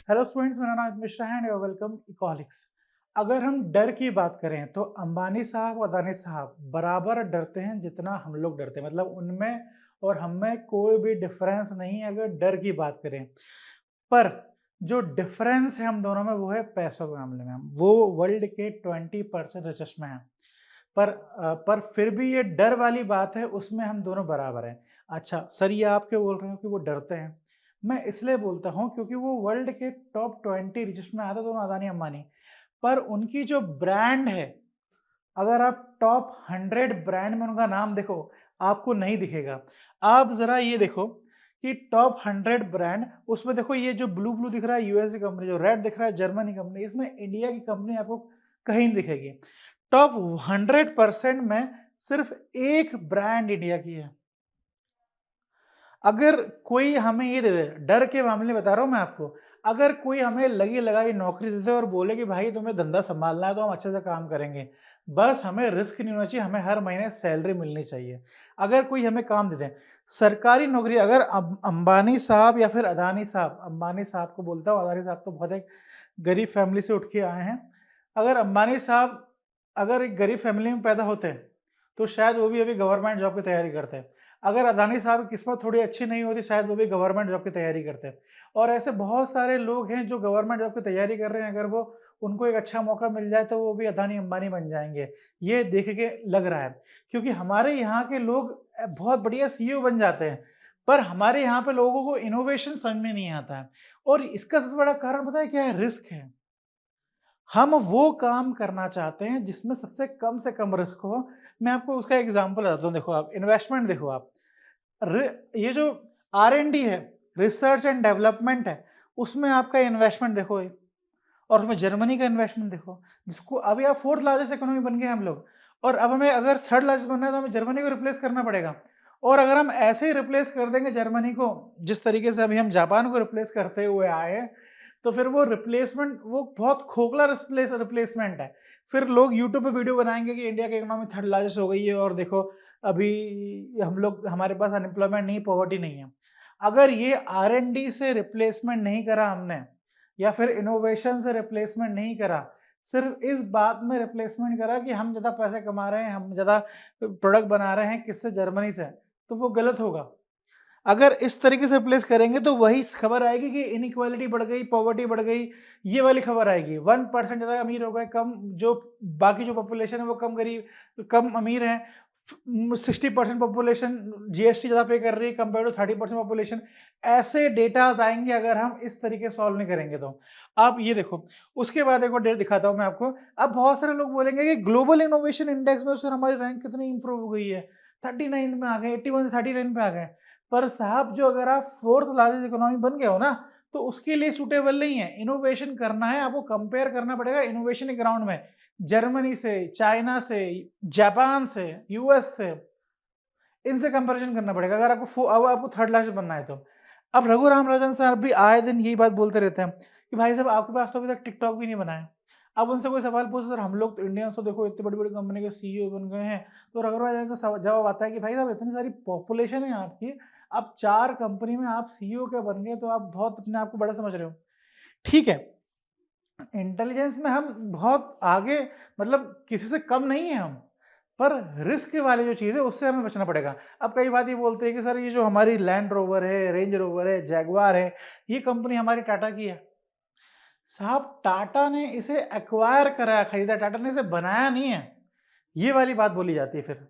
Hello students, मेरा नाम अमित मिश्रा है एंड वेलकम इकोनॉमिक्स। अगर हम डर की बात करें तो अंबानी साहब और अदानी साहब बराबर डरते हैं जितना हम लोग डरते हैं। मतलब उनमें और हम में कोई भी डिफरेंस नहीं है अगर डर की बात करें। पर जो डिफरेंस है हम दोनों में वो है पैसों के मामले में। वो वर्ल्ड के 20% रिचेस्ट में हैं। पर फिर भी ये डर वाली बात है, उसमें हम दोनों बराबर हैं। अच्छा सर, ये आप क्यों बोल रहे हो कि वो डरते हैं? मैं इसलिए बोलता हूँ क्योंकि वो वर्ल्ड के टॉप 20 रिचेस्ट में आते दोनों, अदानी अंबानी। पर उनकी जो ब्रांड है, अगर आप टॉप 100 ब्रांड में उनका नाम देखो, आपको नहीं दिखेगा। आप जरा ये देखो कि टॉप 100 ब्रांड, उसमें देखो ये जो ब्लू ब्लू दिख रहा है यूएसए कंपनी, जो रेड दिख रहा है जर्मनी कंपनी, इसमें इंडिया की कंपनी आपको कहीं नहीं दिखेगी। टॉप 100% में सिर्फ एक ब्रांड इंडिया की है। अगर कोई हमें ये दे दे, डर के मामले में बता रहा हूँ मैं आपको, अगर कोई हमें लगी लगाई नौकरी दे दे और बोले कि भाई तुम्हें धंधा संभालना है तो हम अच्छे से काम करेंगे, बस हमें रिस्क नहीं होना चाहिए, हमें हर महीने सैलरी मिलनी चाहिए। अगर कोई हमें काम दे दे सरकारी नौकरी, अगर अंबानी साहब या फिर अदानी साहब, अंबानी साहब को बोलता हूँ, अदानी साहब तो बहुत एक गरीब फैमिली से उठ के आए हैं। अगर अंबानी साहब अगर एक गरीब फैमिली में पैदा होते तो शायद वो भी अभी गवर्नमेंट जॉब की तैयारी करते। अगर अदानी साहब की किस्मत थोड़ी अच्छी नहीं होती, शायद वो भी गवर्नमेंट जॉब की तैयारी करते। और ऐसे बहुत सारे लोग हैं जो गवर्नमेंट जॉब की तैयारी कर रहे हैं, अगर वो उनको एक अच्छा मौका मिल जाए तो वो भी अदानी अंबानी बन जाएंगे। ये देख के लग रहा है, क्योंकि हमारे यहाँ के लोग बहुत बढ़िया सीईओ बन जाते हैं, पर हमारे यहाँ पे लोगों को इनोवेशन समझ में नहीं आता है। और इसका सबसे बड़ा कारण पता है क्या है? रिस्क है। हम वो काम करना चाहते हैं जिसमें सबसे कम रिस्क हो। मैं आपको उसका एग्जांपल बताता हूँ। देखो आप इन्वेस्टमेंट देखो आप, ये जो R&D है, रिसर्च एंड डेवलपमेंट है, उसमें आपका इन्वेस्टमेंट देखो। और उसमें जर्मनी का इन्वेस्टमेंट देखो, जिसको अभी आप 4th लार्जेस्ट इकोनॉमी बन गए हम लोग, और अब हमें अगर 3rd लार्जेस्ट बनना है तो हमें जर्मनी को रिप्लेस करना पड़ेगा। और अगर हम ऐसे ही रिप्लेस कर देंगे जर्मनी को, जिस तरीके से अभी हम जापान को रिप्लेस करते हुए आए हैं, तो फिर वो रिप्लेसमेंट वो बहुत खोखला रिप्लेसमेंट है। फिर लोग यूट्यूब पे वीडियो बनाएंगे कि इंडिया की इकोनॉमी 3rd लार्जेस्ट हो गई है और देखो अभी हम लोग, हमारे पास अनएम्प्लॉयमेंट नहीं, पॉवर्टी नहीं है। अगर ये R&D से रिप्लेसमेंट नहीं करा हमने, या फिर इनोवेशन से रिप्लेसमेंट नहीं करा, सिर्फ इस बात में रिप्लेसमेंट करा कि हम ज़्यादा पैसे कमा रहे हैं, हम ज़्यादा प्रोडक्ट बना रहे हैं, किससे? जर्मनी से, तो वो गलत होगा। अगर इस तरीके से रिप्लेस करेंगे तो वही खबर आएगी कि इनइक्वालिटी बढ़ गई, पॉवर्टी बढ़ गई, ये वाली खबर आएगी। 1% ज़्यादा अमीर हो गए, कम जो बाकी जो पॉपुलेशन है वो कम गरीब, कम अमीर है। 60% पॉपुलेशन जीएसटी ज़्यादा पे कर रही है कंपेयर टू 30% पॉपुलेशन। ऐसे डेटाज आएंगे अगर हम इस तरीके सॉल्व नहीं करेंगे तो। आप ये देखो, उसके बाद एक और डेट दिखाता हूँ मैं आपको। अब बहुत सारे लोग बोलेंगे कि ग्लोबल इनोवेशन इंडेक्स में सर हमारी रैंक कितनी इंप्रूव हो गई है, 39 में आ गए, 81 से 39 पे आ गए। पर साहब, जो अगर आप 4th लार्जेस्ट इकोनॉमी बन गए हो ना, तो उसके लिए सूटेबल नहीं है। इनोवेशन करना है, आपको कंपेयर करना पड़ेगा इनोवेशन के ग्राउंड में, जर्मनी से, चाइना से, जापान से, यूएस से, इनसे कंपैरिजन करना पड़ेगा अगर आपको 3rd लार्जेस्ट बनना है तो। अब रघुराम राजन सर भी आए दिन यही बात बोलते रहते हैं कि भाई साहब, आपके पास तो अभी तक टिकटॉक भी नहीं बना है। अब उनसे कोई सवाल पूछो, सर हम लोग तो इंडियंस तो देखो इतनी बड़ी बड़ी कंपनी के सीईओ बन गए हैं, तो रघुराम राजन का जवाब आता है कि भाई साहब, इतनी सारी पॉपुलेशन है आपकी, आप 4 कंपनी में आप सीईओ क्या बन गए, तो आप बहुत अपने आप को बड़ा समझ रहे हो। ठीक है, इंटेलिजेंस में हम बहुत आगे, मतलब किसी से कम नहीं है हम, पर रिस्क वाली जो चीज़ है उससे हमें बचना पड़ेगा। अब कई बात ये बोलते हैं कि सर ये जो हमारी लैंड रोवर है, रेंज रोवर है, जैगवार है, ये कंपनी हमारी टाटा की है। साहब, टाटा ने इसे एक्वायर करा, खरीदा, टाटा ने इसे बनाया नहीं है। ये वाली बात बोली जाती है फिर।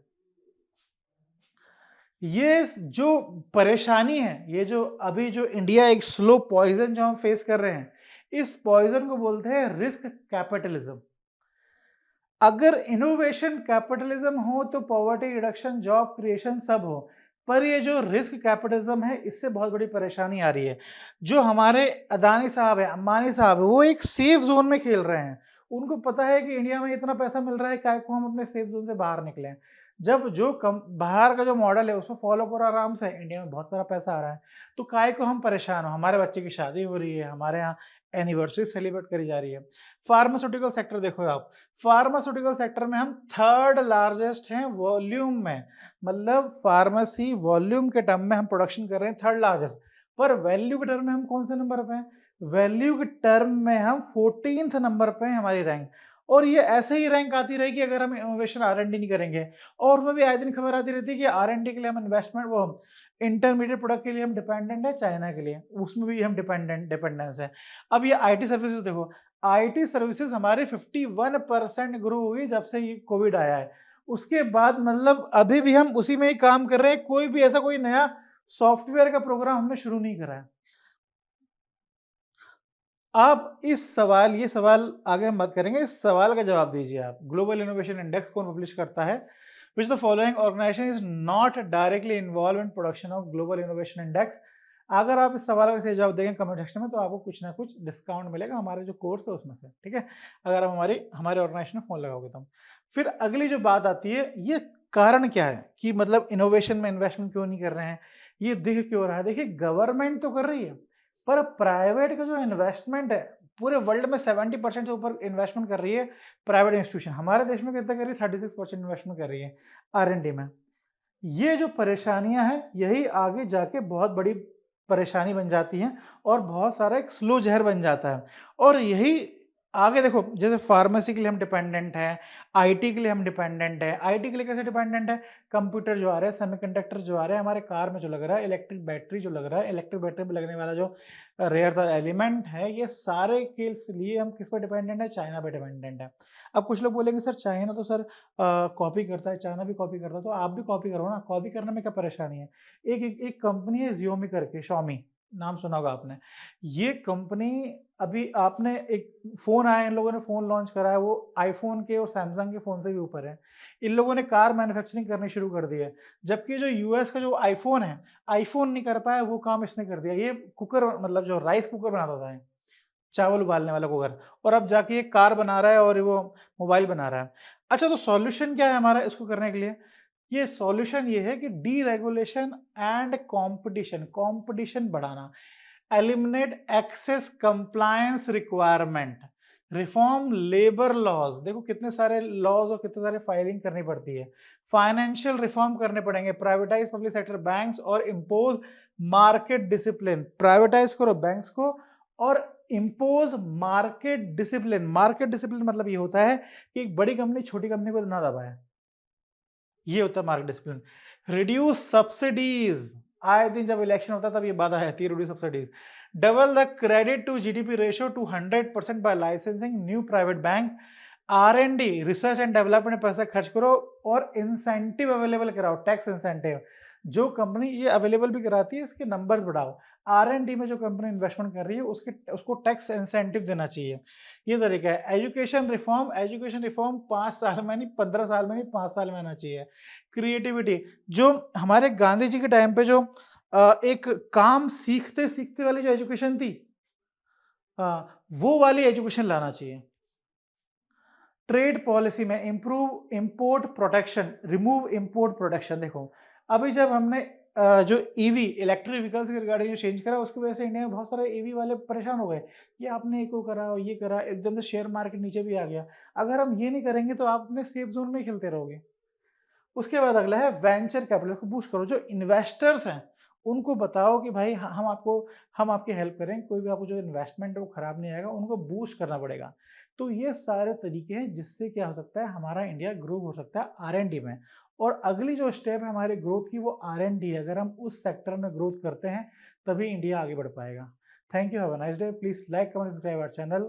ये जो परेशानी है, ये जो अभी जो इंडिया एक स्लो पॉइजन जो हम फेस कर रहे हैं, इस पॉइजन को बोलते हैं रिस्क कैपिटलिज्म। अगर इनोवेशन कैपिटलिज्म हो तो पॉवर्टी रिडक्शन, जॉब क्रिएशन सब हो, पर ये जो रिस्क कैपिटलिज्म है, इससे बहुत बड़ी परेशानी आ रही है। जो हमारे अदानी साहब है, अंबानी साहब है, वो एक सेफ जोन में खेल रहे हैं। उनको पता है कि इंडिया में इतना पैसा मिल रहा है, काहे को हम अपने सेफ जोन से बाहर निकलें। जब जो कम बाहर का जो मॉडल है उसको फॉलो करो आराम से, इंडिया में बहुत सारा पैसा आ रहा है, तो काहे को हम परेशान हो? हमारे बच्चे की शादी हो रही है, हमारे यहाँ एनिवर्सरी सेलिब्रेट करी जा रही है। फार्मास्यूटिकल सेक्टर देखो आप, फार्मास्यूटिकल सेक्टर में हम 3rd लार्जेस्ट हैं वॉल्यूम में, मतलब फार्मेसी वॉल्यूम के टर्म में हम प्रोडक्शन कर रहे हैं 3rd लार्जेस्ट, पर वैल्यू के टर्म में हम कौन से नंबर पे हैं? वैल्यू के टर्म में हम 14th नंबर पे हैं हमारी रैंक, और ये ऐसे ही रैंक आती रहेगी अगर हम इनोवेशन आर-एन-डी नहीं करेंगे। और उसमें भी आए दिन खबर आती रहती है कि आर-एन-डी के लिए हम इन्वेस्टमेंट, वो इंटरमीडिएट प्रोडक्ट के लिए हम डिपेंडेंट है चाइना के लिए, उसमें भी हम डिपेंडेंस है। अब ये आईटी सर्विसेज देखो, आईटी सर्विसेज हमारी 51% ग्रो हुई जब से ये कोविड आया है। उसके बाद मतलब अभी भी हम उसी में ही काम कर रहे हैं, कोई भी ऐसा कोई नया सॉफ्टवेयर का प्रोग्राम हमने शुरू नहीं करा है। आप ये सवाल आगे हम बात करेंगे, इस सवाल का जवाब दीजिए आप। ग्लोबल इनोवेशन इंडेक्स कौन पब्लिश करता है? Which the following organization is not directly involve in production of global innovation index? अगर आप इस सवाल का सही जवाब देंगे कमेंट सेक्शन में तो आपको कुछ ना कुछ डिस्काउंट मिलेगा हमारे जो कोर्स है उसमें से, ठीक है? अगर आप हमारे ऑर्गेनाइजेशन में फ़ोन लगाओगे तो। फिर अगली जो बात आती है, ये कारण क्या है कि मतलब इनोवेशन में इन्वेस्टमेंट क्यों नहीं कर रहे हैं? ये दिख क्यों रहा है? देखिए, गवर्नमेंट तो कर रही है, पर प्राइवेट का जो इन्वेस्टमेंट है, पूरे वर्ल्ड में 70% से ऊपर इन्वेस्टमेंट कर रही है प्राइवेट इंस्टीट्यूशन। हमारे देश में कितना कर रही है? 36% इन्वेस्टमेंट कर रही है आर-एन-डी में। ये जो परेशानियां हैं, यही आगे जाके बहुत बड़ी परेशानी बन जाती हैं और बहुत सारा एक स्लो ज़हर बन जाता है। और यही आगे देखो, जैसे फार्मेसी के लिए हम डिपेंडेंट हैं, आईटी के लिए हम डिपेंडेंट हैं। आईटी के लिए कैसे डिपेंडेंट है? कंप्यूटर जो आ रहा है, सेमीकंडक्टर जो आ रहा है, हमारे कार में जो लग रहा है, इलेक्ट्रिक बैटरी जो लग रहा है, इलेक्ट्रिक बैटरी में लगने वाला जो रेयर अर्थ एलिमेंट है, ये सारे के लिए हम किस पर डिपेंडेंट है? चाइना पे डिपेंडेंट है। अब कुछ लोग बोलेंगे सर चाइना तो सर कॉपी करता है, चाइना भी कॉपी करता है, तो आप भी कॉपी करो ना, कॉपी करने में क्या परेशानी है? एक कंपनी है ज़ियोमी करके, शाओमी, नाम सुना होगा आपने। ये कंपनी, अभी आपने एक फ़ोन आया, इन लोगों ने फ़ोन लॉन्च करा है, वो आईफ़ोन के और सैमसंग के फ़ोन से भी ऊपर है। इन लोगों ने कार मैन्युफैक्चरिंग करनी शुरू कर दी है, जबकि जो यूएस का जो आईफ़ोन है, आईफ़ोन नहीं कर पाया, वो काम इसने कर दिया। ये कुकर, मतलब जो राइस कुकर बनाता था ये, चावल उबालने वाला कुकर, और अब जाके ये कार बना रहा है और वो मोबाइल बना रहा है। अच्छा, तो सॉल्यूशन क्या है हमारा इसको करने के लिए? ये सॉल्यूशन ये है कि डीरेगुलेशन एंड कॉम्पिटिशन, कॉम्पिटिशन बढ़ाना, eliminate excess compliance requirement, reform labour laws, देखो कितने सारे लॉज और कितने सारे फाइलिंग करनी पड़ती है, फाइनेंशियल रिफॉर्म करने पड़ेंगे, प्राइवेटाइज पब्लिक सेक्टर बैंक्स और इम्पोज मार्केट डिसिप्लिन, प्राइवेटाइज करो बैंक्स को और इम्पोज मार्केट डिसिप्लिन मतलब ये होता है कि एक बड़ी कंपनी छोटी कंपनी को ना दबाए, ये होता है मार्केट डिसिप्लिन। रिड्यूस सब्सिडीज, आए दिन जब इलेक्शन होता है तब ये बाधा है, reduce subsidies. Double the credit to GDP ratio to 100% by licensing new private bank. R and D, research and development में पैसा खर्च करो और इंसेंटिव अवेलेबल कराओ, टैक्स इंसेंटिव। जो कंपनी ये अवेलेबल भी कराती है, इसके नंबर्स बढ़ाओ। आर-एन-डी में जो कंपनी इन्वेस्टमेंट कर रही है उसको टैक्स इंसेंटिव देना चाहिए। ये तरीका है। एजुकेशन रिफॉर्म 5 साल में नहीं, 15 साल में नहीं, 5 साल में आना चाहिए। क्रिएटिविटी, जो हमारे गांधी जी के टाइम पे जो एक काम सीखते-सीखते वाली जो एजुकेशन थी, वो वाली एजुकेशन लाना चाहिए। ट्रेड पॉलिसी में improve import protection, remove import protection. देखो, अभी जब हमने जो ईवी, इलेक्ट्रिक व्हीकल्स की गाड़ी जो चेंज करा, उसकी वजह से इंडिया में बहुत सारे ईवी वाले परेशान हो गए कि आपने एको करा और ये करा, एकदम से शेयर मार्केट नीचे भी आ गया। अगर हम ये नहीं करेंगे तो आप अपने सेफ जोन में ही खेलते रहोगे। उसके बाद अगला है वेंचर कैपिटल को बूस्ट करो। जो इन्वेस्टर्स हैं, उनको बताओ कि भाई हम आपकी हेल्प करें, कोई भी आपको जो इन्वेस्टमेंट है वो खराब नहीं आएगा, उनको बूस्ट करना पड़ेगा। तो ये सारे तरीके हैं जिससे क्या हो सकता है, हमारा इंडिया ग्रो हो सकता है आर-एन-डी में। और अगली जो स्टेप है हमारे ग्रोथ की, वो आर-एन-डी है। अगर हम उस सेक्टर में ग्रोथ करते हैं, तभी इंडिया आगे बढ़ पाएगा। Thank you, have a nice day. Please like, comment, subscribe our channel.